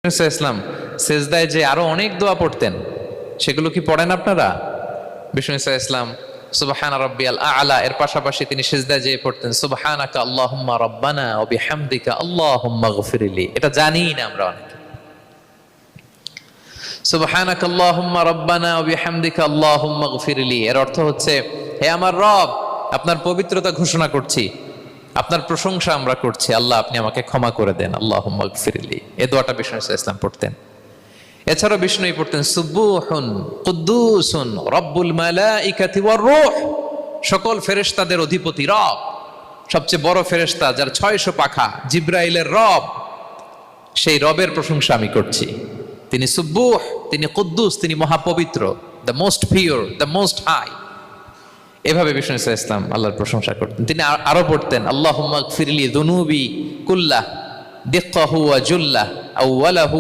ইসলাম সেজদায় যে আরো অনেক দোয়া পড়তেন, সেগুলো কি পড়েন আপনারা? বিষ্ণু ইসলাম সুবহান রাব্বিয়াল আ'লা এর পাশাপাশি তিনি সেজদায় যে পড়তেন সুবহানাকা আল্লাহুম্মা রাব্বানা ওয়া বিহামদিকা আল্লাহুম্মা গফিরলি। এটা জানি না আমরা অনেকে। সুবহানাকা আল্লাহুম্মা রাব্বানা ওয়া বিহামদিকা আল্লাহুম্মা গফিরলি এর অর্থ হচ্ছে, হে আমার রব, আপনার পবিত্রতা ঘোষণা করছি, আপনার প্রশংসা আমরা করছি, আল্লাহ আপনি আমাকে ক্ষমা করে দেন, আল্লাহুম্মা গফিরলি। এই দোয়াটা বিষ্ণু ইসলাম পড়তেন। এছাড়াও বিষ্ণুই পড়তেন সুবুহুন কুদ্দুসুন রব্বুল মালাইকাতি ওয়ার রূহ, সকল ফেরেশতাদের অধিপতি রব, সবচেয়ে বড় ফেরেশতা যার 600 পাখা, জিব্রাইলের রব, সেই রবের প্রশংসা আমি করছি। তিনি সুবুহ, তিনি কুদ্দুস, তিনি মহাপবিত্র, the most pure, the most high. এভাবে বিষ্ণু ইসলাম আল্লাহর প্রশংসা করতেন। তিনি আরো পড়তেন আল্লাহুম্মা গফিরলি যুনুবি কুল্লাহ দিক্কাহু ওয়া জুল্লাহ আউওয়ালাহু